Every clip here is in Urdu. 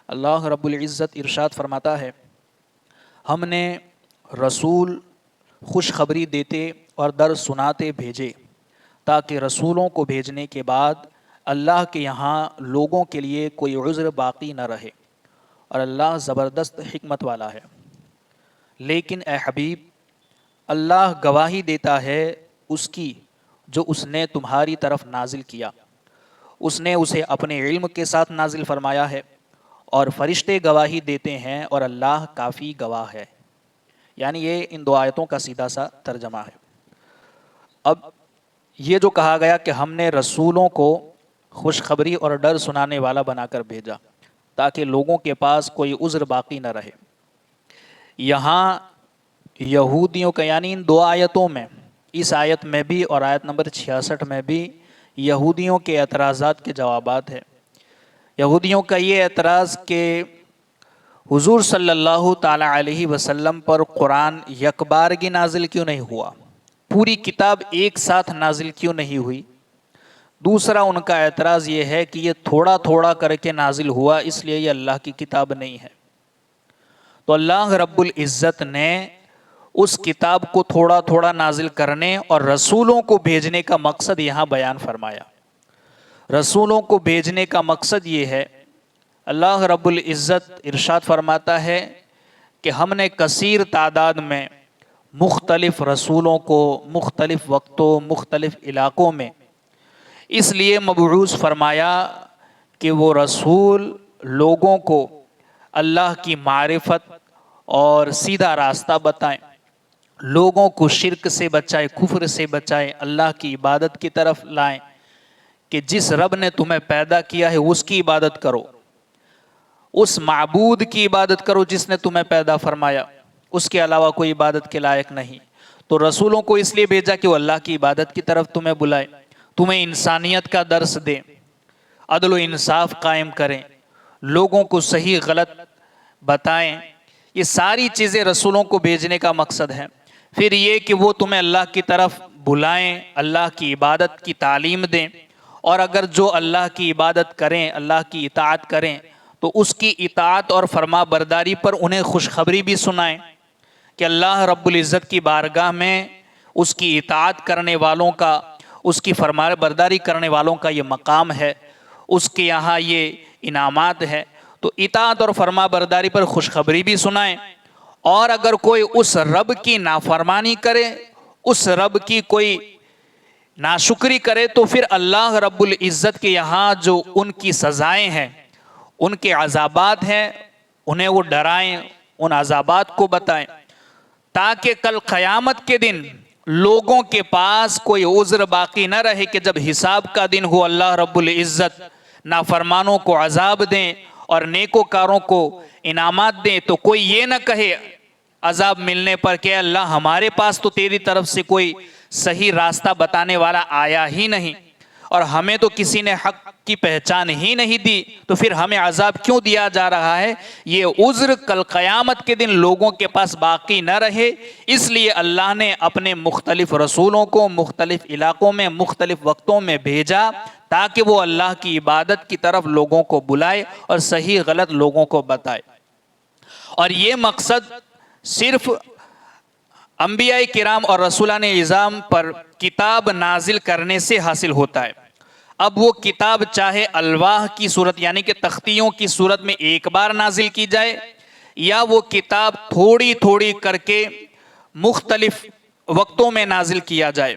اللہ رب العزت ارشاد فرماتا ہے، ہم نے رسول خوشخبری دیتے اور در سناتے بھیجے تاکہ رسولوں کو بھیجنے کے بعد اللہ کے یہاں لوگوں کے لیے کوئی عذر باقی نہ رہے، اور اللہ زبردست حکمت والا ہے۔ لیکن اے حبیب، اللہ گواہی دیتا ہے اس کی جو اس نے تمہاری طرف نازل کیا، اس نے اسے اپنے علم کے ساتھ نازل فرمایا ہے، اور فرشتے گواہی دیتے ہیں اور اللہ کافی گواہ ہے۔ یعنی یہ ان دو آیتوں کا سیدھا سا ترجمہ ہے۔ اب یہ جو کہا گیا کہ ہم نے رسولوں کو خوشخبری اور ڈر سنانے والا بنا کر بھیجا تاکہ لوگوں کے پاس کوئی عذر باقی نہ رہے، یہاں یہودیوں کا، یعنی ان دو آیتوں میں، اس آیت میں بھی اور آیت نمبر 66 میں بھی یہودیوں کے اعتراضات کے جوابات ہیں۔ یہودیوں کا یہ اعتراض کہ حضور صلی اللہ تعالی علیہ وسلم پر قرآن یکبارگی نازل کیوں نہیں ہوا، پوری کتاب ایک ساتھ نازل کیوں نہیں ہوئی۔ دوسرا ان کا اعتراض یہ ہے کہ یہ تھوڑا تھوڑا کر کے نازل ہوا، اس لیے یہ اللہ کی کتاب نہیں ہے۔ تو اللہ رب العزت نے اس کتاب کو تھوڑا تھوڑا نازل کرنے اور رسولوں کو بھیجنے کا مقصد یہاں بیان فرمایا۔ رسولوں کو بھیجنے کا مقصد یہ ہے، اللہ رب العزت ارشاد فرماتا ہے کہ ہم نے کثیر تعداد میں مختلف رسولوں کو مختلف وقتوں مختلف علاقوں میں اس لیے مبعوث فرمایا کہ وہ رسول لوگوں کو اللہ کی معرفت اور سیدھا راستہ بتائیں، لوگوں کو شرک سے بچائے، کفر سے بچائے، اللہ کی عبادت کی طرف لائیں کہ جس رب نے تمہیں پیدا کیا ہے اس کی عبادت کرو، اس معبود کی عبادت کرو جس نے تمہیں پیدا فرمایا، اس کے علاوہ کوئی عبادت کے لائق نہیں۔ تو رسولوں کو اس لیے بھیجا کہ وہ اللہ کی عبادت کی طرف تمہیں بلائے، تمہیں انسانیت کا درس دیں، عدل و انصاف قائم کریں، لوگوں کو صحیح غلط بتائیں۔ یہ ساری چیزیں رسولوں کو بھیجنے کا مقصد ہے۔ پھر یہ کہ وہ تمہیں اللہ کی طرف بلائیں، اللہ کی عبادت کی تعلیم دیں، اور اگر جو اللہ کی عبادت کریں، اللہ کی اطاعت کریں، تو اس کی اطاعت اور فرما برداری پر انہیں خوشخبری بھی سنائیں کہ اللہ رب العزت کی بارگاہ میں اس کی اطاعت کرنے والوں کا، اس کی فرما برداری کرنے والوں کا یہ مقام ہے، اس کے یہاں یہ انعامات ہے۔ تو اطاعت اور فرما برداری پر خوشخبری بھی سنائیں، اور اگر کوئی اس رب کی نافرمانی کرے، اس رب کی کوئی ناشکری کرے، تو پھر اللہ رب العزت کے یہاں جو ان کی سزائیں ہیں، ان کے عذابات ہیں، انہیں وہ ڈرائیں، ان عذابات کو بتائیں، تاکہ کل قیامت کے دن لوگوں کے پاس کوئی عذر باقی نہ رہے کہ جب حساب کا دن ہو اللہ رب العزت نافرمانوں کو عذاب دیں اور نیکوکاروں کو انعامات دیں، تو کوئی یہ نہ کہے عذاب ملنے پر کہ اللہ ہمارے پاس تو تیری طرف سے کوئی صحیح راستہ بتانے والا آیا ہی نہیں، اور ہمیں تو کسی نے حق کی پہچان ہی نہیں دی، تو پھر ہمیں عذاب کیوں دیا جا رہا ہے۔ یہ عذر کل قیامت کے دن لوگوں کے پاس باقی نہ رہے، اس لیے اللہ نے اپنے مختلف رسولوں کو مختلف علاقوں میں مختلف وقتوں میں بھیجا تاکہ وہ اللہ کی عبادت کی طرف لوگوں کو بلائے اور صحیح غلط لوگوں کو بتائے۔ اور یہ مقصد صرف انبیاء کرام اور رسولان اعظام پر کتاب نازل کرنے سے حاصل ہوتا ہے۔ اب وہ کتاب چاہے الواح کی صورت یعنی کہ تختیوں کی صورت میں ایک بار نازل کی جائے، یا وہ کتاب تھوڑی تھوڑی کر کے مختلف وقتوں میں نازل کیا جائے،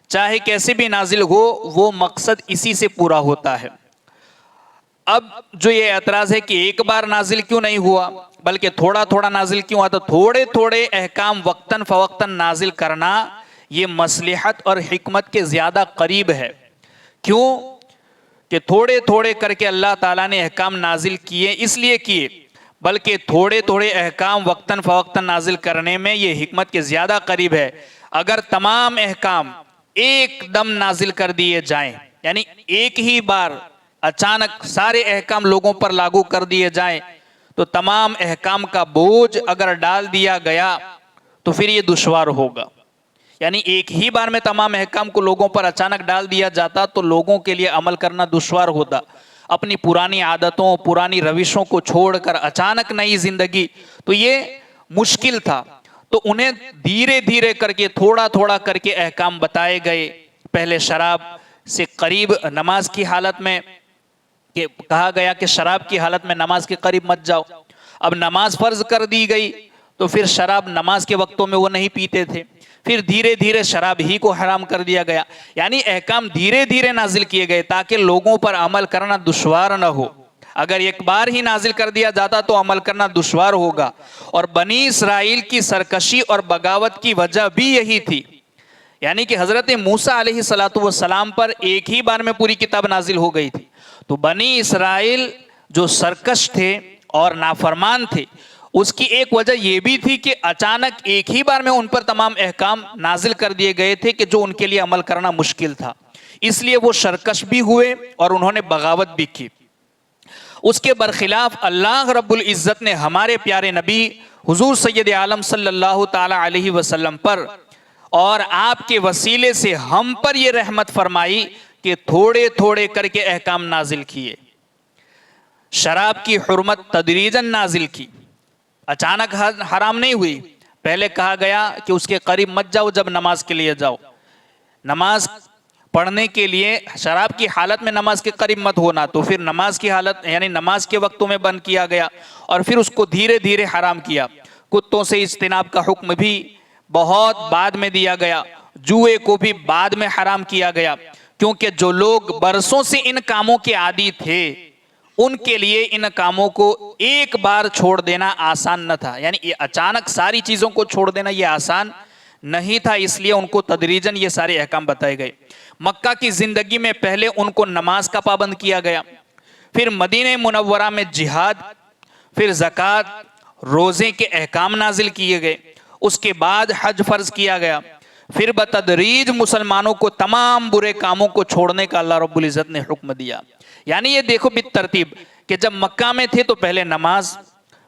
چاہے کیسے بھی نازل ہو، وہ مقصد اسی سے پورا ہوتا ہے۔ اب جو یہ اعتراض ہے کہ ایک بار نازل کیوں نہیں ہوا بلکہ تھوڑا تھوڑا نازل کیوں ہوا، تو تھوڑے تھوڑے احکام وقتاً فوقتاً نازل کرنا یہ مصلحت اور حکمت کے زیادہ قریب ہے۔ کیوں کہ تھوڑے تھوڑے کر کے اللہ تعالیٰ نے احکام نازل کیے، اس لیے کیے، بلکہ تھوڑے تھوڑے احکام وقتاً فوقتاً نازل کرنے میں یہ حکمت کے زیادہ قریب ہے۔ اگر تمام احکام ایک دم نازل کر دیے جائیں، یعنی ایک ہی بار اچانک سارے احکام لوگوں پر لاگو کر دیے جائیں، تو تمام احکام کا بوجھ اگر ڈال دیا گیا تو پھر یہ دشوار ہوگا۔ یعنی ایک ہی بار میں تمام احکام کو لوگوں پر اچانک ڈال دیا جاتا تو لوگوں کے لیے عمل کرنا دشوار ہوتا۔ اپنی پرانی عادتوں پرانی روشوں کو چھوڑ کر اچانک نئی زندگی، تو یہ مشکل تھا. تو انہیں دھیرے دھیرے کر کے تھوڑا تھوڑا کر کے احکام بتائے گئے. پہلے شراب سے قریب نماز کی حالت میں کہ کہا گیا کہ شراب کی حالت میں نماز کے قریب مت جاؤ. اب نماز فرض کر دی گئی تو پھر شراب نماز کے وقتوں میں وہ نہیں پیتے تھے. پھر دھیرے دھیرے شراب ہی کو حرام کر دیا گیا. یعنی احکام دھیرے دھیرے نازل کیے گئے تاکہ لوگوں پر عمل کرنا دشوار نہ ہو. اگر ایک بار ہی نازل کر دیا جاتا تو عمل کرنا دشوار ہوگا. اور بنی اسرائیل کی سرکشی اور بغاوت کی وجہ بھی یہی تھی. یعنی کہ حضرت موسیٰ علیہ السلام پر ایک ہی بار میں پوری کتاب نازل ہو گئی تھی. تو بنی اسرائیل جو سرکش تھے اور نافرمان تھے، اس کی ایک وجہ یہ بھی تھی کہ اچانک ایک ہی بار میں ان پر تمام احکام نازل کر دیے گئے تھے کہ جو ان کے لیے عمل کرنا مشکل تھا. اس لیے وہ سرکش بھی ہوئے اور انہوں نے بغاوت بھی کی. اس کے برخلاف اللہ رب العزت نے ہمارے پیارے نبی حضور سید عالم صلی اللہ تعالی علیہ وسلم پر اور آپ کے وسیلے سے ہم پر یہ رحمت فرمائی کہ تھوڑے تھوڑے کر کے احکام نازل کیے. شراب کی حرمت تدریجاً نازل کی، اچانک حرام نہیں ہوئی. پہلے کہا گیا کہ اس کے قریب مت جاؤ جب نماز کے لیے جاؤ. نماز پڑھنے کے لیے شراب کی حالت میں نماز کے قریب مت ہونا. تو پھر نماز کی حالت یعنی نماز کے وقتوں میں بند کیا گیا اور پھر اس کو دھیرے دھیرے حرام کیا. کتوں سے اجتناب کا حکم بھی بہت بعد میں دیا گیا. جوئے کو بھی بعد میں حرام کیا گیا، کیونکہ جو لوگ برسوں سے ان کاموں کے عادی تھے ان کے لیے ان کاموں کو ایک بار چھوڑ دینا آسان نہ تھا. یعنی اچانک ساری چیزوں کو چھوڑ دینا یہ آسان نہیں تھا، اس لیے ان کو تدریجاً یہ سارے احکام بتائے گئے. مکہ کی زندگی میں پہلے ان کو نماز کا پابند کیا گیا، پھر مدینہ منورہ میں جہاد، پھر زکوٰۃ، روزے کے احکام نازل کیے گئے. اس کے بعد حج فرض کیا گیا. پھر بتدریج مسلمانوں کو تمام برے کاموں کو چھوڑنے کا اللہ رب العزت نے حکم دیا. یعنی یہ دیکھو بالترتیب کہ جب مکہ میں تھے تو پہلے نماز،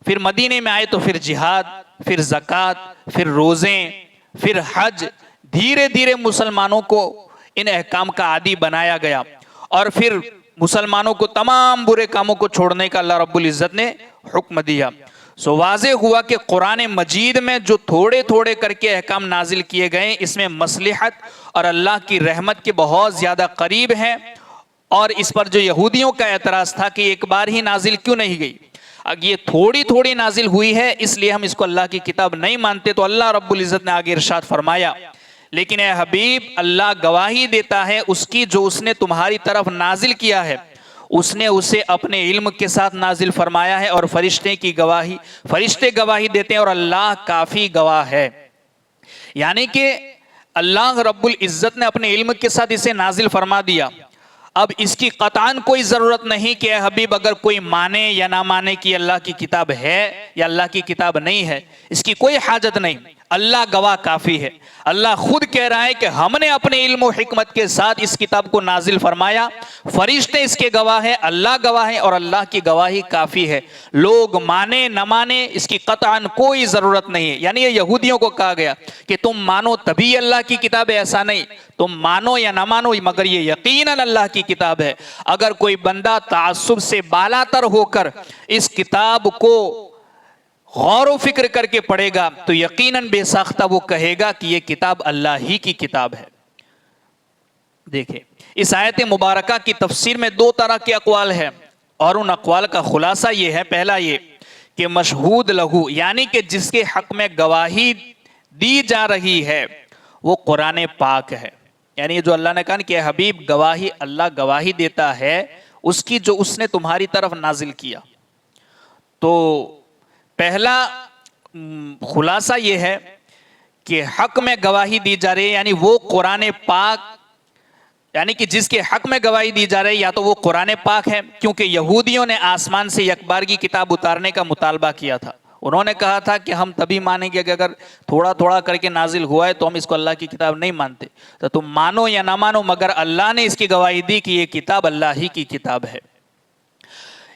پھر مدینے میں آئے تو پھر جہاد، پھر زکوٰۃ، پھر روزے، پھر حج. دھیرے دھیرے مسلمانوں کو ان احکام کا عادی بنایا گیا اور پھر مسلمانوں کو تمام برے کاموں کو چھوڑنے کا اللہ رب العزت نے حکم دیا. سو واضح ہوا کہ قرآن مجید میں جو تھوڑے تھوڑے کر کے احکام نازل کیے گئے اس میں مصلحت اور اللہ کی رحمت کے بہت زیادہ قریب ہیں. اور اس پر جو یہودیوں کا اعتراض تھا کہ ایک بار ہی نازل کیوں نہیں گئی، اب یہ تھوڑی تھوڑی نازل ہوئی ہے اس لیے ہم اس کو اللہ کی کتاب نہیں مانتے. تو اللہ رب العزت نے آگے ارشاد فرمایا، لیکن اے حبیب اللہ گواہی دیتا ہے اس کی جو اس نے تمہاری طرف نازل کیا ہے، اس نے اسے اپنے علم کے ساتھ نازل فرمایا ہے اور فرشتے گواہی دیتے ہیں اور اللہ کافی گواہ ہے. یعنی کہ اللہ رب العزت نے اپنے علم کے ساتھ اسے نازل فرما دیا. اب اس کی قطعاً کوئی ضرورت نہیں کہ اے حبیب اگر کوئی مانے یا نہ مانے کہ اللہ کی کتاب ہے یا اللہ کی کتاب نہیں ہے، اس کی کوئی حاجت نہیں. اللہ گواہ کافی ہے. اللہ خود کہہ رہا ہے کہ ہم نے اپنے علم و حکمت کے ساتھ اس کتاب کو نازل فرمایا، فرشتے اس کے گواہ ہیں، اللہ گواہ ہے اور اللہ کی گواہی کافی ہے. لوگ مانے نہ مانے اس کی قطعاً کوئی ضرورت نہیں ہے. یعنی یہ یہودیوں کو کہا گیا کہ تم مانو تبھی اللہ کی کتاب ہے، ایسا نہیں. تم مانو یا نہ مانو مگر یہ یقیناً اللہ کی کتاب ہے. اگر کوئی بندہ تعصب سے بالاتر ہو کر اس کتاب کو غور و فکر کر کے پڑھے گا تو یقیناً بے ساختہ وہ کہے گا کہ یہ کتاب اللہ ہی کی کتاب ہے. دیکھیں اس آیت مبارکہ کی تفسیر میں دو طرح کے اقوال ہیں اور ان اقوال کا خلاصہ یہ ہے. پہلا یہ کہ مشہود لہو یعنی کہ جس کے حق میں گواہی دی جا رہی ہے وہ قرآن پاک ہے. یعنی جو اللہ نے کہا کہ حبیب گواہی اللہ گواہی دیتا ہے اس کی جو اس نے تمہاری طرف نازل کیا. تو پہلا خلاصہ یہ ہے کہ حق میں گواہی دی جا رہی ہے یعنی وہ قرآن پاک، یعنی کہ جس کے حق میں گواہی دی جا رہی ہے یا تو وہ قرآن پاک ہے، کیونکہ یہودیوں نے آسمان سے یکبارگی کتاب اتارنے کا مطالبہ کیا تھا. انہوں نے کہا تھا کہ ہم تبھی مانیں گے کہ اگر تھوڑا تھوڑا کر کے نازل ہوا ہے تو ہم اس کو اللہ کی کتاب نہیں مانتے. تو تم مانو یا نہ مانو مگر اللہ نے اس کی گواہی دی کہ یہ کتاب اللہ ہی کی کتاب ہے.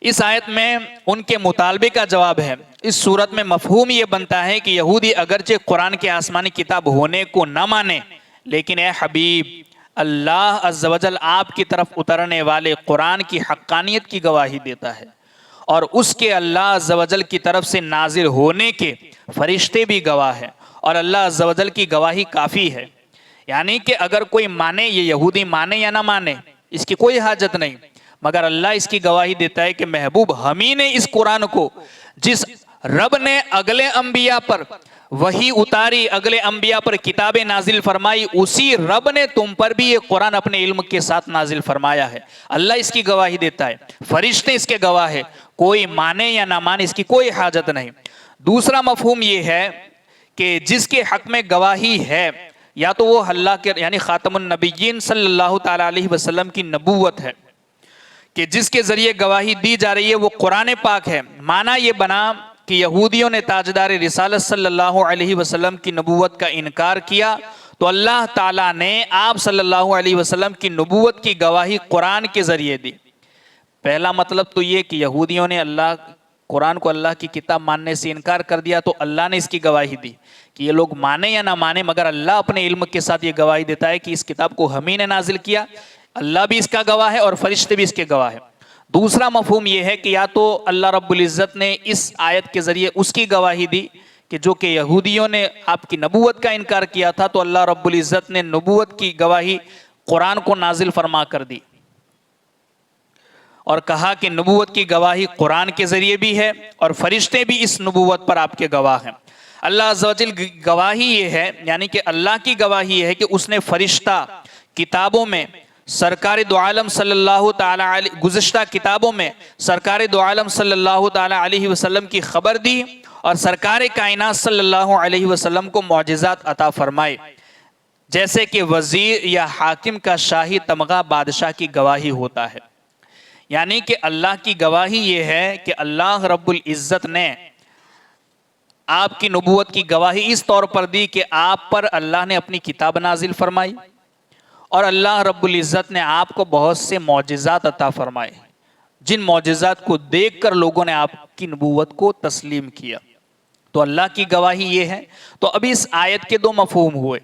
اس آیت میں ان کے مطالبے کا جواب ہے. اس صورت میں مفہوم یہ بنتا ہے کہ یہودی اگرچہ قرآن کے آسمانی کتاب ہونے کو نہ مانے لیکن اے حبیب اللہ عز و جل آپ کی طرف اترنے والے قرآن کی حقانیت کی گواہی دیتا ہے، اور اس کے اللہ عز و جل کی طرف سے نازل ہونے کے فرشتے بھی گواہ ہیں، اور اللہ عز و جل کی گواہی کافی ہے۔ یعنی کہ اگر کوئی مانے، یہ یہودی مانے یا نہ مانے، اس کی کوئی حاجت نہیں، مگر اللہ اس کی گواہی دیتا ہے کہ محبوب ہمیں نے اس قرآن کو، جس رب نے اگلے انبیاء پر وحی اتاری، اگلے انبیاء پر کتابیں نازل فرمائی، اسی رب نے تم پر بھی یہ قرآن اپنے علم کے ساتھ نازل فرمایا ہے۔ اللہ اس کی گواہی دیتا ہے، فرشتے اس کے گواہ ہے، کوئی مانے یا نہ مانے اس کی کوئی حاجت نہیں۔ دوسرا مفہوم یہ ہے کہ جس کے حق میں گواہی ہے، یا تو وہ اللہ کے یعنی خاتم النبیین صلی اللہ تعالیٰ علیہ وسلم کی نبوت ہے، کہ جس کے ذریعے گواہی دی جا رہی ہے وہ قرآن پاک ہے۔ معنی یہ بنا کہ یہودیوں نے تاجدار رسالت صلی اللہ علیہ وسلم کی نبوت کا انکار کیا، تو اللہ تعالیٰ نے آپ صلی اللہ علیہ وسلم کی نبوت کی گواہی قرآن کے ذریعے دی۔ پہلا مطلب تو یہ کہ یہودیوں نے قرآن کو اللہ کی کتاب ماننے سے انکار کر دیا، تو اللہ نے اس کی گواہی دی کہ یہ لوگ مانے یا نہ مانے، مگر اللہ اپنے علم کے ساتھ یہ گواہی دیتا ہے کہ اس کتاب کو ہم ہی نے نازل کیا، اللہ بھی اس کا گواہ ہے اور فرشتے بھی اس کے گواہ ہیں۔ دوسرا مفہوم یہ ہے کہ یا تو اللہ رب العزت نے اس آیت کے ذریعے اس کی گواہی دی کہ جو کہ یہودیوں نے آپ کی نبوت کا انکار کیا تھا، تو اللہ رب العزت نے نبوت کی گواہی قرآن کو نازل فرما کر دی، اور کہا کہ نبوت کی گواہی قرآن کے ذریعے بھی ہے اور فرشتے بھی اس نبوت پر آپ کے گواہ ہیں۔ اللہ عز و جل گواہی یہ ہے، یعنی کہ اللہ کی گواہی یہ ہے کہ اس نے فرشتہ کتابوں میں سرکار دو عالم صلی اللہ تعالیٰ علیہ گزشتہ کتابوں میں سرکار دو عالم صلی اللہ تعالیٰ علیہ وسلم کی خبر دی، اور سرکار کائنات صلی اللہ علیہ وسلم کو معجزات عطا فرمائے، جیسے کہ وزیر یا حاکم کا شاہی تمغہ بادشاہ کی گواہی ہوتا ہے۔ یعنی کہ اللہ کی گواہی یہ ہے کہ اللہ رب العزت نے آپ کی نبوت کی گواہی اس طور پر دی کہ آپ پر اللہ نے اپنی کتاب نازل فرمائی، اور اللہ رب العزت نے آپ کو بہت سے معجزات عطا فرمائے، جن معجزات کو دیکھ کر لوگوں نے آپ کی نبوت کو تسلیم کیا۔ تو اللہ کی گواہی یہ ہے۔ تو ابھی اس آیت کے دو مفہوم ہوئے،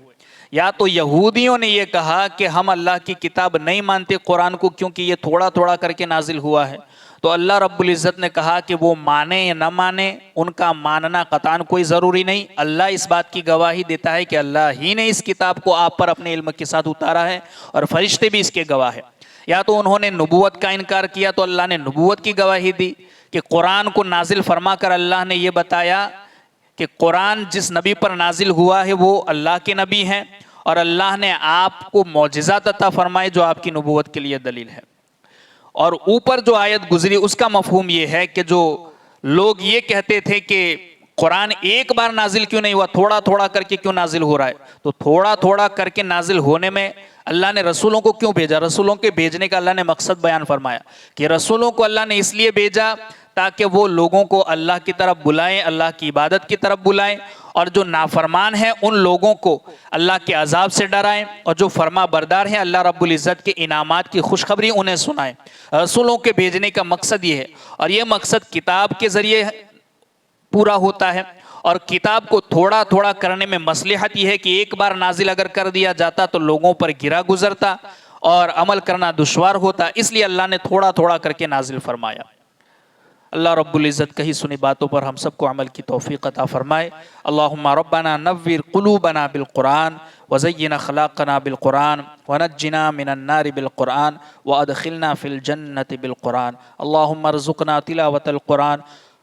یا تو یہودیوں نے یہ کہا کہ ہم اللہ کی کتاب نہیں مانتے قرآن کو کیونکہ یہ تھوڑا تھوڑا کر کے نازل ہوا ہے، تو اللہ رب العزت نے کہا کہ وہ مانے یا نہ مانے، ان کا ماننا قطعاً کوئی ضروری نہیں، اللہ اس بات کی گواہی دیتا ہے کہ اللہ ہی نے اس کتاب کو آپ پر اپنے علم کے ساتھ اتارا ہے، اور فرشتے بھی اس کے گواہ ہیں۔ یا تو انہوں نے نبوت کا انکار کیا تو اللہ نے نبوت کی گواہی دی کہ قرآن کو نازل فرما کر اللہ نے یہ بتایا کہ قرآن جس نبی پر نازل ہوا ہے وہ اللہ کے نبی ہیں، اور اللہ نے آپ کو معجزات عطا فرمائے جو آپ کی نبوت کے لیے دلیل ہے۔ اور اوپر جو آیت گزری اس کا مفہوم یہ ہے کہ جو لوگ یہ کہتے تھے کہ قرآن ایک بار نازل کیوں نہیں ہوا، تھوڑا تھوڑا کر کے کیوں نازل ہو رہا ہے، تو تھوڑا تھوڑا کر کے نازل ہونے میں اللہ نے رسولوں کو کیوں بھیجا؟ رسولوں کے بھیجنے کا اللہ نے مقصد بیان فرمایا کہ رسولوں کو اللہ نے اس لیے بھیجا تاکہ وہ لوگوں کو اللہ کی طرف بلائیں، اللہ کی عبادت کی طرف بلائیں، اور جو نافرمان ہیں ان لوگوں کو اللہ کے عذاب سے ڈرائیں، اور جو فرما بردار ہیں اللہ رب العزت کے انعامات کی خوشخبری انہیں سنائیں۔ رسولوں کے بھیجنے کا مقصد یہ ہے، اور یہ مقصد کتاب کے ذریعے پورا ہوتا ہے، اور کتاب کو تھوڑا تھوڑا کرنے میں مصلحت یہ ہے کہ ایک بار نازل اگر کر دیا جاتا تو لوگوں پر گرا گزرتا اور عمل کرنا دشوار ہوتا، اس لیے اللہ نے تھوڑا تھوڑا کر کے نازل فرمایا۔ اللہ رب العزت کہی سنی باتوں پر ہم سب کو عمل کی توفیق عطا فرمائے۔ اللہم ربنا نور قلوبنا بالقرآن وزین اخلاقنا بالقرآن ونجنا من النار بالقرآن وادخلنا فی الجنة بالقرآن۔ اللہم ارزقنا تلاوت القرآن،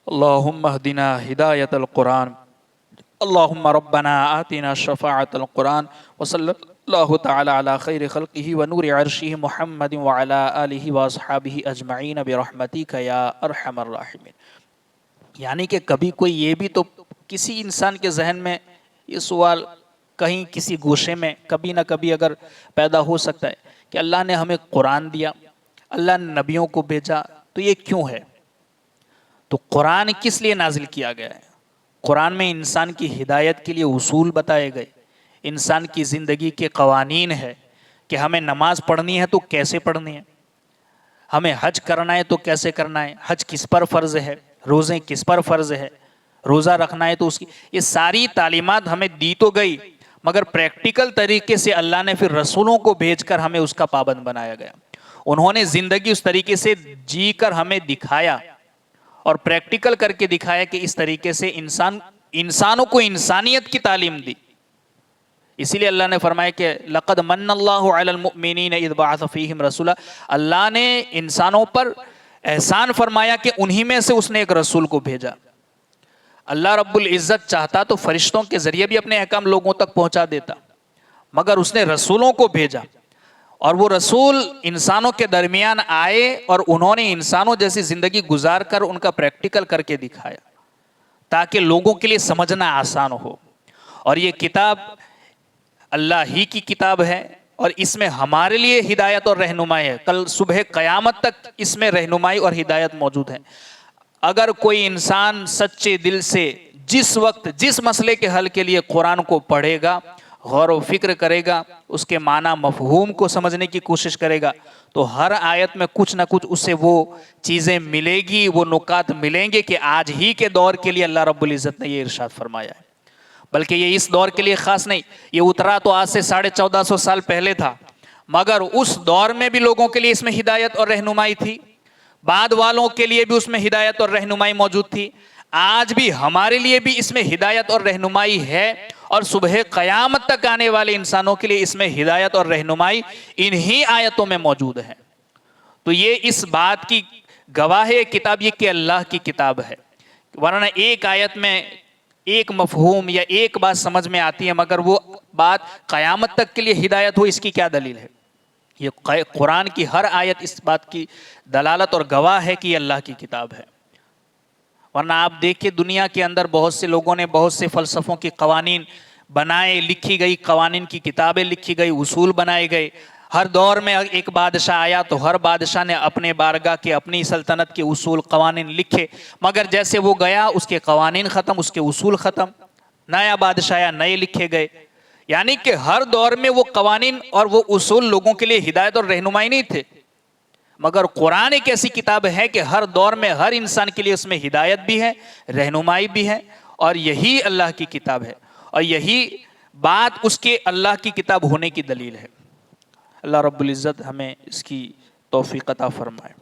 اللہم اہدنا ہدایت القرآن، اللہم ربنا آتنا شفاعت القرآن، وصلی اللہ تعالی علی خیر خلقہ ونور عرشہ محمد وعلی آلہ واصحابہ اجمعین برحمتک یا ارحم الراحمین۔ یعنی کہ کبھی کوئی یہ بھی تو کسی انسان کے ذہن میں یہ سوال کہیں کسی گوشے میں کبھی نہ کبھی اگر پیدا ہو سکتا ہے کہ اللہ نے ہمیں قرآن دیا، اللہ نے نبیوں کو بھیجا، تو یہ کیوں ہے؟ تو قرآن کس لیے نازل کیا گیا ہے؟ قرآن میں انسان کی ہدایت کے لیے اصول بتائے گئے، انسان کی زندگی کے قوانین ہے کہ ہمیں نماز پڑھنی ہے تو کیسے پڑھنی ہے، ہمیں حج کرنا ہے تو کیسے کرنا ہے، حج کس پر فرض ہے، روزے کس پر فرض ہے، روزہ رکھنا ہے تو اس کی یہ ساری تعلیمات ہمیں دی تو گئی، مگر پریکٹیکل طریقے سے اللہ نے پھر رسولوں کو بھیج کر ہمیں اس کا پابند بنایا گیا. انہوں نے زندگی اس طریقے سے جی کر ہمیں دکھایا اور پریکٹیکل کر کے دکھایا کہ اس طریقے سے انسانوں کو انسانیت کی تعلیم دی. اسی لیے اللہ نے فرمایا کہ لقد من اللہ علی المؤمنین اذ بعث فیہم رسولا. اللہ نے انسانوں پر احسان فرمایا کہ انہی میں سے اس نے ایک رسول کو بھیجا. اللہ رب العزت چاہتا تو فرشتوں کے ذریعے بھی اپنے احکام لوگوں تک پہنچا دیتا، مگر اس نے رسولوں کو بھیجا، اور وہ رسول انسانوں کے درمیان آئے اور انہوں نے انسانوں جیسی زندگی گزار کر ان کا پریکٹیکل کر کے دکھایا تاکہ لوگوں کے لیے سمجھنا آسان ہو. اور یہ کتاب اللہ ہی کی کتاب ہے اور اس میں ہمارے لیے ہدایت اور رہنمائی ہے. کل صبح قیامت تک اس میں رہنمائی اور ہدایت موجود ہے. اگر کوئی انسان سچے دل سے جس وقت جس مسئلے کے حل کے لیے قرآن کو پڑھے گا، غور و فکر کرے گا، اس کے معنی مفہوم کو سمجھنے کی کوشش کرے گا، تو ہر آیت میں کچھ نہ کچھ اسے وہ چیزیں ملے گی، وہ نکات ملیں گے کہ آج ہی کے دور کے لیے اللہ رب العزت نے یہ ارشاد فرمایا ہے. بلکہ یہ اس دور کے لیے خاص نہیں، یہ اترا تو آج سے 1450 سال پہلے تھا، مگر اس دور میں بھی لوگوں کے لیے اس میں ہدایت اور رہنمائی تھی، بعد والوں کے لیے بھی اس میں ہدایت اور رہنمائی موجود تھی. آج بھی ہمارے لیے بھی اس میں ہدایت اور رہنمائی ہے، اور صبح قیامت تک آنے والے انسانوں کے لیے اس میں ہدایت اور رہنمائی انہی آیتوں میں موجود ہے. تو یہ اس بات کی گواہ ہے کتاب یہ کہ اللہ کی کتاب ہے. ورنہ ایک آیت میں ایک مفہوم یا ایک بات سمجھ میں آتی ہے مگر وہ بات قیامت تک کے لیے ہدایت ہو، اس کی کیا دلیل ہے؟ یہ قرآن کی ہر آیت اس بات کی دلالت اور گواہ ہے کہ یہ اللہ کی کتاب ہے. ورنہ آپ دیکھیں دنیا کے اندر بہت سے لوگوں نے بہت سے فلسفوں کی قوانین بنائے، لکھی گئی قوانین کی کتابیں لکھی گئی، اصول بنائے گئے. ہر دور میں ایک بادشاہ آیا تو ہر بادشاہ نے اپنے بارگاہ کے اپنی سلطنت کے اصول قوانین لکھے، مگر جیسے وہ گیا اس کے قوانین ختم، اس کے اصول ختم، نیا بادشاہ آیا نئے لکھے گئے. یعنی کہ ہر دور میں وہ قوانین اور وہ اصول لوگوں کے لیے ہدایت اور رہنمائی نہیں تھے، مگر قرآن ایک ایسی کتاب ہے کہ ہر دور میں ہر انسان کے لیے اس میں ہدایت بھی ہے، رہنمائی بھی ہے، اور یہی اللہ کی کتاب ہے، اور یہی بات اس کے اللہ کی کتاب ہونے کی دلیل ہے. اللہ رب العزت ہمیں اس کی توفیق عطا فرمائے.